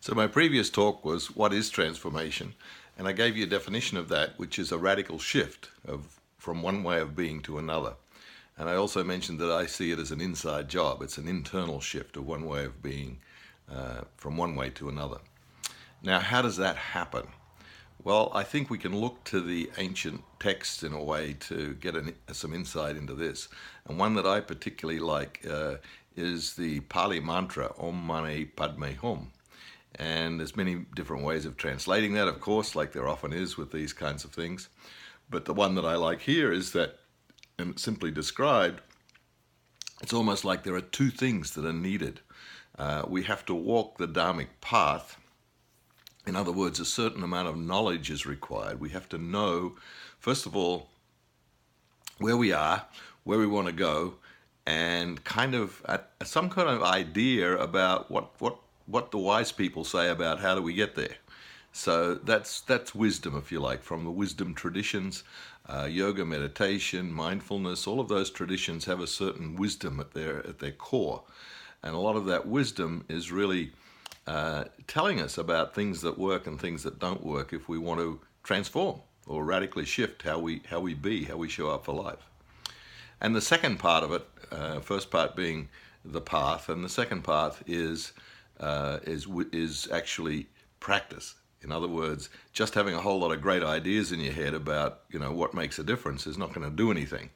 So my previous talk was what is transformation, and I gave you a definition of that, which is a radical shift from one way of being to another. And I also mentioned that I see it as an inside job. It's an internal shift of one way of being from one way to another. Now, how does that happen? Well, I think we can look to the ancient texts in a way to get some insight into this. And one that I particularly like is the Pali mantra, Om Mani Padme Hum. And there's many different ways of translating that, of course, like there often is with these kinds of things. But the one that I like here is that, and simply described, it's almost like there are two things that are needed. We have to walk the Dharmic path. In other words, a certain amount of knowledge is required. We have to know, first of all, where we are, where we want to go, and kind of some kind of idea about what the wise people say about how do we get there. So that's wisdom, if you like, from the wisdom traditions, yoga, meditation, mindfulness. All of those traditions have a certain wisdom at their core, and a lot of that wisdom is really telling us about things that work and things that don't work if we want to transform or radically shift how we show up for life. And the second part of it, first part being the path, and the second part is actually practice. In other words, just having a whole lot of great ideas in your head about what makes a difference is not going to do anything.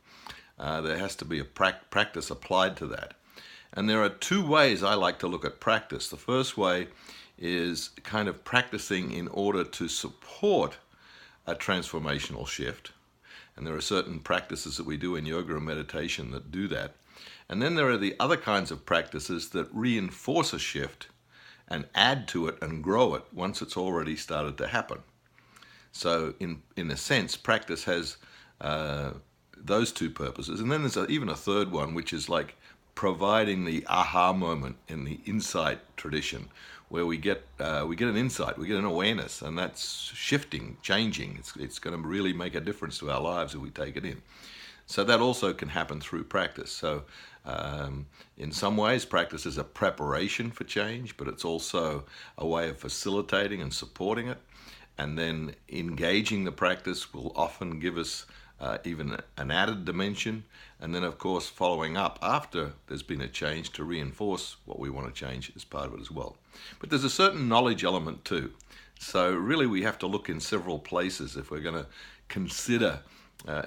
There has to be a practice applied to that. And there are two ways I like to look at practice. The first way is kind of practicing in order to support a transformational shift. And there are certain practices that we do in yoga and meditation that do that. And then there are the other kinds of practices that reinforce a shift and add to it and grow it once it's already started to happen. So in a sense, practice has those two purposes. And then there's even a third one, which is like providing the aha moment in the insight tradition, where we get an insight, we get an awareness, and that's shifting, changing. It's going to really make a difference to our lives if we take it in. So that also can happen through practice. So in some ways, practice is a preparation for change, but it's also a way of facilitating and supporting it. And then engaging the practice will often give us even an added dimension. And then, of course, following up after there's been a change to reinforce what we want to change as part of it as well. But there's a certain knowledge element too. So really we have to look in several places if we're going to consider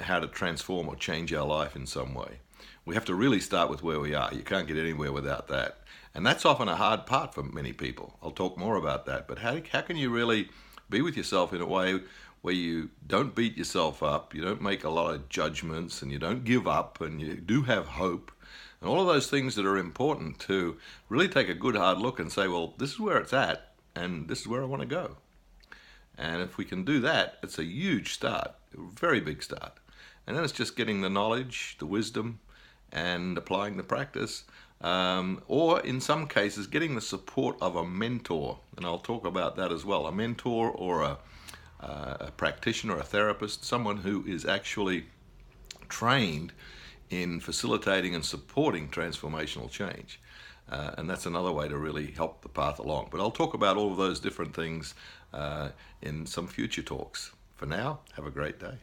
how to transform or change our life in some way. We have to really start with where we are. You can't get anywhere without that. And that's often a hard part for many people. I'll talk more about that. But how can you really be with yourself in a way where you don't beat yourself up, you don't make a lot of judgments, and you don't give up, and you do have hope, and all of those things that are important to really take a good hard look and say, well, this is where it's at, and this is where I want to go. And if we can do that, it's a huge start, a very big start. And then it's just getting the knowledge, the wisdom, and applying the practice, or in some cases, getting the support of a mentor. And I'll talk about that as well. A mentor or a practitioner, a therapist, someone who is actually trained in facilitating and supporting transformational change. And that's another way to really help the path along. But I'll talk about all of those different things in some future talks. For now, have a great day.